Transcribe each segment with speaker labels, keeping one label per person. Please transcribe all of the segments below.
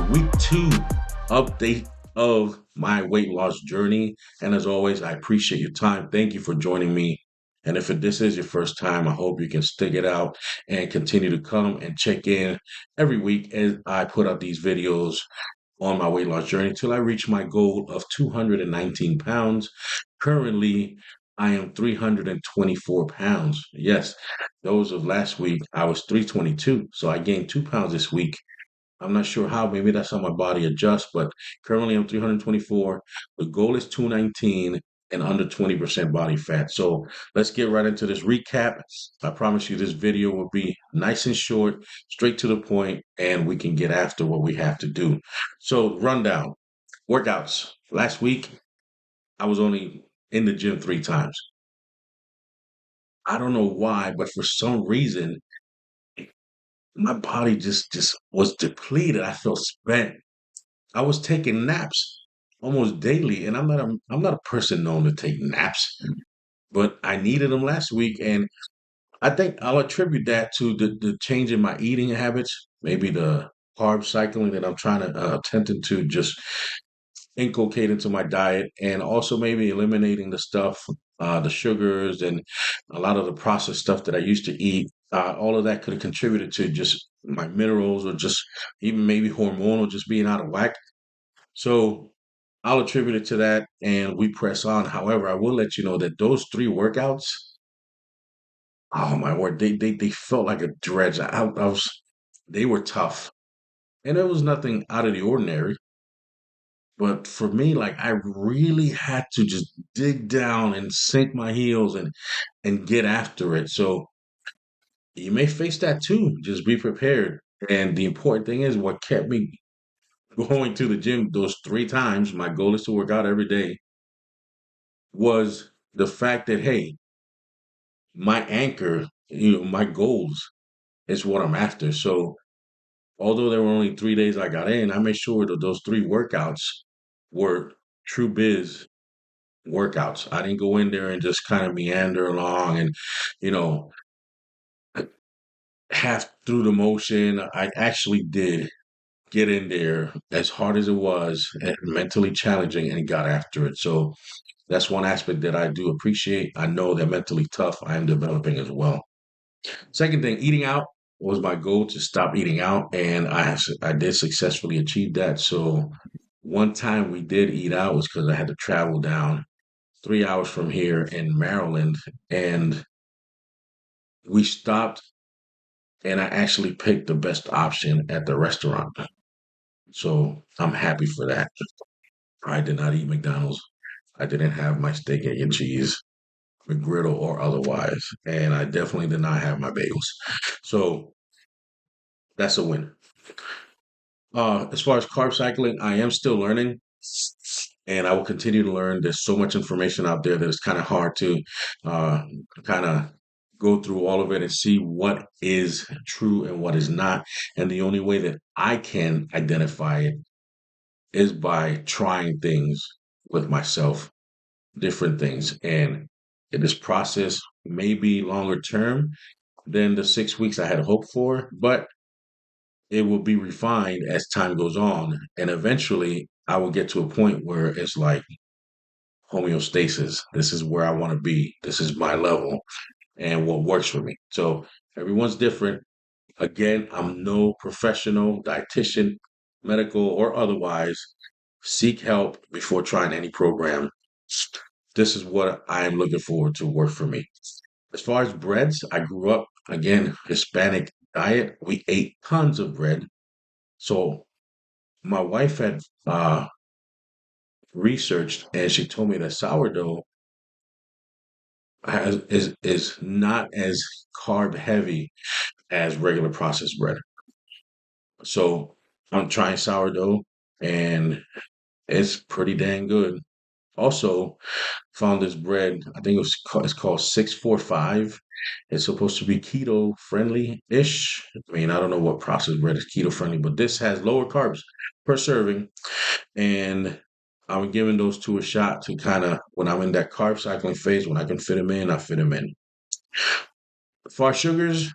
Speaker 1: week 2 update of my weight loss journey. And as always, I appreciate your time. Thank you for joining me. And if this is your first time, I hope you can stick it out and continue to come and check in every week as I put out these videos on my weight loss journey till I reach my goal of 219 pounds. Currently, I am 324 pounds. Yes, those of last week, I was 322. So I gained 2 pounds this week. I'm not sure how. Maybe that's how my body adjusts, but currently I'm 324. The goal is 219 and under 20% body fat. So let's get right into this recap. I promise you this video will be nice and short, straight to the point, and we can get after what we have to do. So rundown, workouts. Last week, I was only in the gym 3 times. I don't know why, but for some reason, my body just was depleted. I felt spent. I was taking naps almost daily, and I'm not a person known to take naps, but I needed them last week, and I think I'll attribute that to the change in my eating habits, maybe the carb cycling that I'm trying to attempting to just inculcate into my diet, and also maybe eliminating the stuff, the sugars, and a lot of the processed stuff that I used to eat. All of that could have contributed to just my minerals, or just even maybe hormonal, just being out of whack. So I'll attribute it to that, and we press on. However, I will let you know that those 3 workouts, oh my word, they felt like a dredge. They were tough, and it was nothing out of the ordinary. But for me, like, I really had to just dig down and sink my heels and get after it. So you may face that too. Just be prepared. And the important thing is what kept me going to the gym those 3 times. My goal is to work out every day, was the fact that, hey, my anchor, my goals is what I'm after. So although there were only 3 days I got in, I made sure that those 3 workouts were true biz workouts. I didn't go in there and just kind of meander along and, you know, half through the motion. I actually did get in there as hard as it was and mentally challenging and got after it. So that's one aspect that I do appreciate. I know that mentally tough I am developing as well. Second thing, eating out was my goal, to stop eating out, and I did successfully achieve that. So one time we did eat out was because I had to travel down 3 hours from here in Maryland, and we stopped, and I actually picked the best option at the restaurant. So I'm happy for that. I did not eat McDonald's. I didn't have my steak, egg, and cheese, McGriddle or otherwise, and I definitely did not have my bagels. So that's a win. As far as carb cycling, I am still learning, and I will continue to learn. There's so much information out there that it's kind of hard to uh, kind of go through all of it and see what is true and what is not. And the only way that I can identify it is by trying things with myself, different things. And this process may be longer term than the 6 weeks I had hoped for, but it will be refined as time goes on. And eventually I will get to a point where it's like homeostasis. This is where I want to be. This is my level and what works for me. So everyone's different. Again, I'm no professional dietitian, medical or otherwise. Seek help before trying any program. This is what I am looking forward to work for me. As far as breads, I grew up, again, Hispanic diet. We ate tons of bread. So my wife had researched, and she told me that sourdough is not as carb heavy as regular processed bread. So I'm trying sourdough, and it's pretty dang good. Also, found this bread. I think it's called 645. It's supposed to be keto friendly ish. I mean, I don't know what processed bread is keto friendly, but this has lower carbs per serving, and I'm giving those two a shot to kind of, when I'm in that carb cycling phase, when I can fit them in, I fit them in. As far as sugars,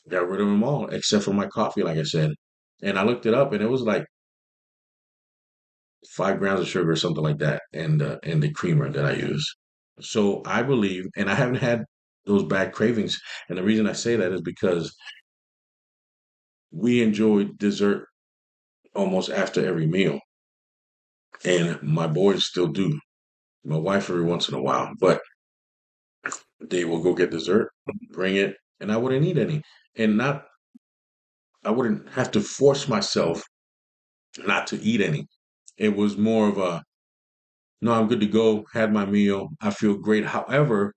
Speaker 1: Got rid of them all except for my coffee, like I said. And I looked it up, and it was like 5 grams of sugar or something like that, and the creamer that I use. So I believe, and I haven't had those bad cravings. And the reason I say that is because we enjoy dessert almost after every meal, and my boys still do. My wife every once in a while, but they will go get dessert, bring it, and I wouldn't eat any, and not I wouldn't have to force myself not to eat any. It was more of a no, I'm good to go. Had my meal. I feel great. However,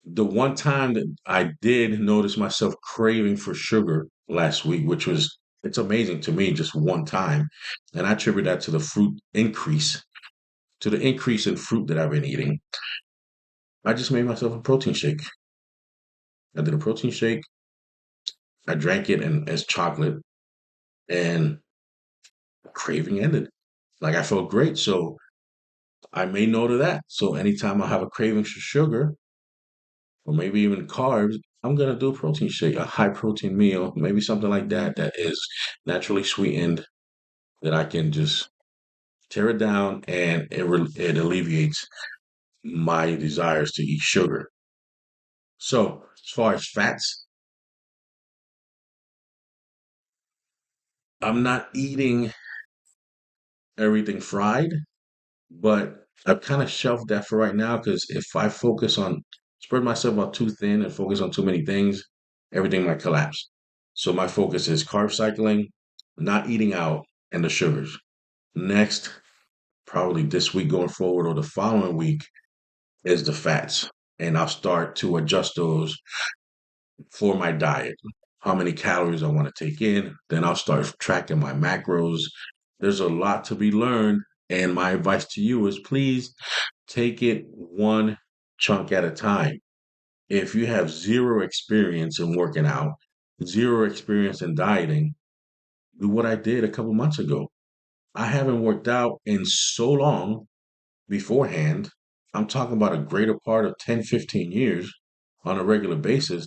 Speaker 1: the one time that I did notice myself craving for sugar last week, which was it's amazing to me, just one time, and I attribute that to the fruit increase, to the increase in fruit that I've been eating. I just made myself a protein shake. I did a protein shake. I drank it and as chocolate, and craving ended. Like I felt great, so I made note of that. So anytime I have a craving for sugar, or maybe even carbs, I'm gonna do a protein shake, a high protein meal, maybe something like that that is naturally sweetened that I can just tear it down and it alleviates my desires to eat sugar. So as far as fats, I'm not eating everything fried, but I've kind of shelved that for right now because if I focus on spread myself out too thin and focus on too many things, everything might collapse. So my focus is carb cycling, not eating out, and the sugars. Next, probably this week going forward or the following week is the fats. And I'll start to adjust those for my diet. How many calories I want to take in. Then I'll start tracking my macros. There's a lot to be learned. And my advice to you is please take it one chunk at a time. If you have zero experience in working out, zero experience in dieting, do what I did a couple months ago. I haven't worked out in so long beforehand. I'm talking about a greater part of 10, 15 years on a regular basis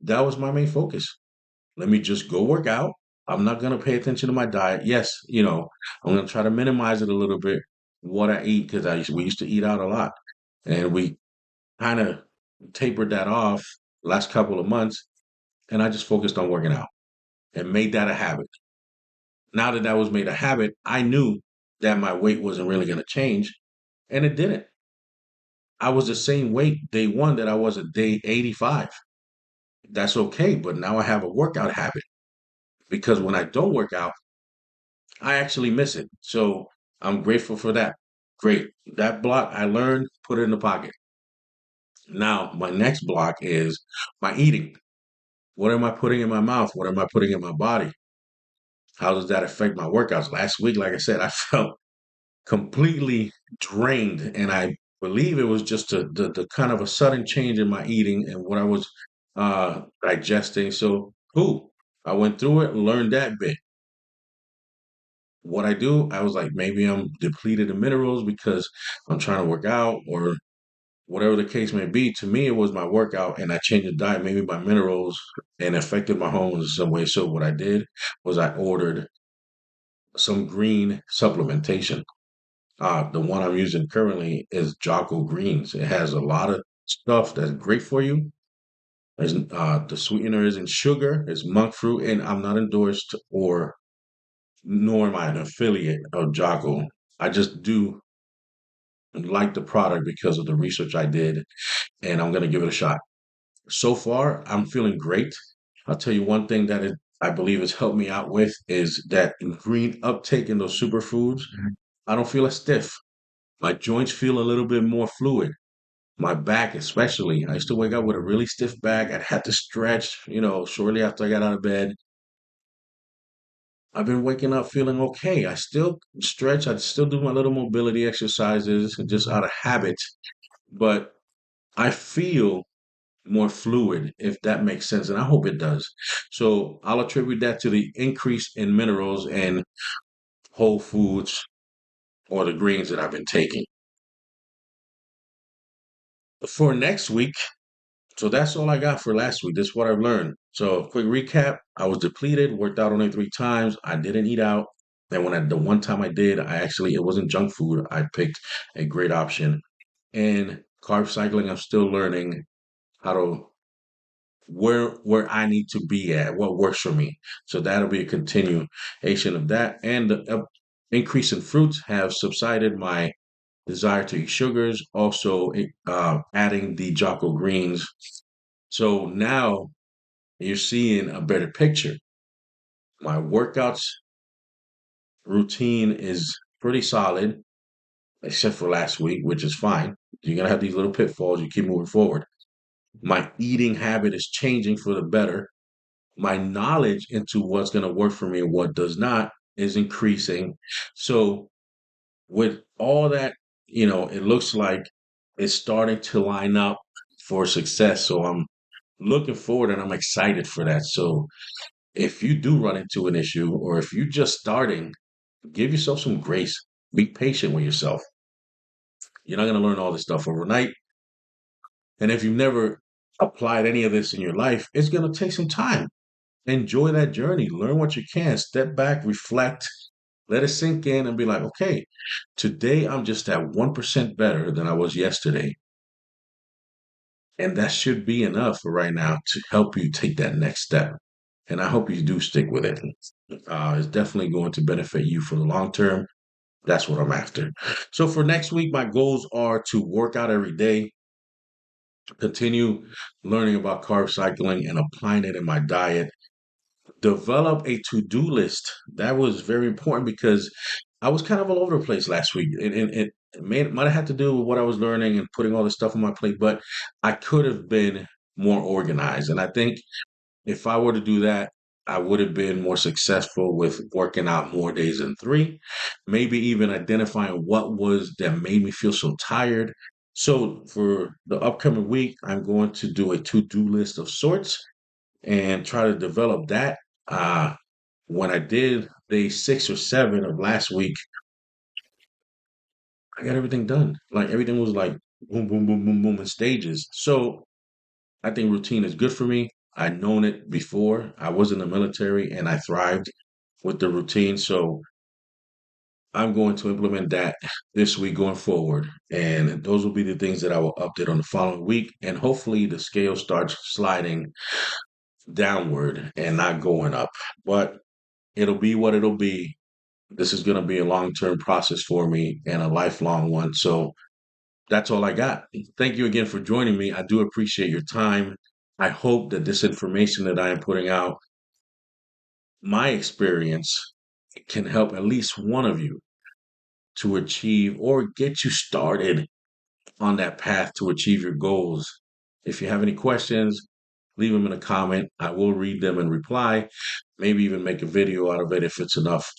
Speaker 1: that was my main focus. Let me just go work out. I'm not going to pay attention to my diet. Yes, I'm going to try to minimize it a little bit what I eat because we used to eat out a lot, and we kind of tapered that off last couple of months, and I just focused on working out and made that a habit. Now that that was made a habit, I knew that my weight wasn't really going to change, and it didn't. I was the same weight day one that I was at day 85. That's okay, but now I have a workout habit because when I don't work out, I actually miss it. So I'm grateful for that. Great. That block I learned, put it in the pocket. Now, my next block is my eating. What am I putting in my mouth? What am I putting in my body? How does that affect my workouts? Last week, like I said, I felt completely drained, and I believe it was just the kind of a sudden change in my eating and what I was digesting. So, cool. I went through it and learned that bit. What I do, I was like, maybe I'm depleted in minerals because I'm trying to work out or whatever the case may be. To me, it was my workout and I changed the diet, maybe my minerals, and affected my hormones in some way. So what I did was I ordered some green supplementation. The one I'm using currently is Jocko Greens. It has a lot of stuff that's great for you. The sweetener isn't sugar, it's monk fruit, and I'm not endorsed or nor am I an affiliate of Jocko. I just do like the product because of the research I did, and I'm going to give it a shot. So far, I'm feeling great. I'll tell you one thing that I believe has helped me out with is that green uptake in those superfoods. I don't feel as stiff. My joints feel a little bit more fluid. My back, especially. I used to wake up with a really stiff back. I'd have to stretch, shortly after I got out of bed. I've been waking up feeling okay. I still stretch. I still do my little mobility exercises just out of habit, but I feel more fluid, if that makes sense. And I hope it does. So I'll attribute that to the increase in minerals and whole foods or the greens that I've been taking. For next week, So that's all I got for last week. This is what I've learned. So quick recap: I was depleted, worked out only 3 times. I didn't eat out, and the one time I did, it wasn't junk food. I picked a great option. And carb cycling, I'm still learning how to where I need to be at, what works for me. So that'll be a continuation of that. And the increase in fruits have subsided my desire to eat sugars. Also, adding the Jocko greens. So now you're seeing a better picture. My workouts routine is pretty solid, except for last week, which is fine. You're gonna have these little pitfalls. You keep moving forward. My eating habit is changing for the better. My knowledge into what's going to work for me and what does not is increasing. So with all that, it looks like it's starting to line up for success. So I'm looking forward and I'm excited for that. So if you do run into an issue or if you're just starting, give yourself some grace. Be patient with yourself. You're not going to learn all this stuff overnight. And if you've never applied any of this in your life, it's going to take some time. Enjoy that journey. Learn what you can. Step back, reflect, let it sink in, and be like, okay, today I'm just at 1% better than I was yesterday. And that should be enough for right now to help you take that next step. And I hope you do stick with it. It's definitely going to benefit you for the long term. That's what I'm after. So for next week, my goals are to work out every day, continue learning about carb cycling and applying it in my diet, develop a to-do list. That was very important because I was kind of all over the place last week. It might have had to do with what I was learning and putting all this stuff on my plate, but I could have been more organized. And I think if I were to do that, I would have been more successful with working out more days than 3, maybe even identifying what was that made me feel so tired. So for the upcoming week, I'm going to do a to-do list of sorts and try to develop that. Uh, when I did day 6 or 7 of last week, I got everything done. Like everything was like boom, boom, boom, boom, boom in stages. So I think routine is good for me. I'd known it before. I was in the military and I thrived with the routine. So I'm going to implement that this week going forward. And those will be the things that I will update on the following week. And hopefully the scale starts sliding downward and not going up. But it'll be what it'll be. This is going to be a long-term process for me and a lifelong one. So that's all I got. Thank you again for joining me. I do appreciate your time. I hope that this information that I am putting out, my experience, can help at least one of you to achieve or get you started on that path to achieve your goals. If you have any questions, leave them in a comment. I will read them and reply. Maybe even make a video out of it if it's enough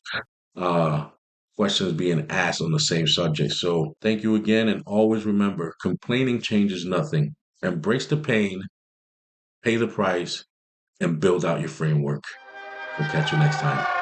Speaker 1: uh, questions being asked on the same subject. So thank you again. And always remember, complaining changes nothing. Embrace the pain, pay the price, and build out your framework. We'll catch you next time.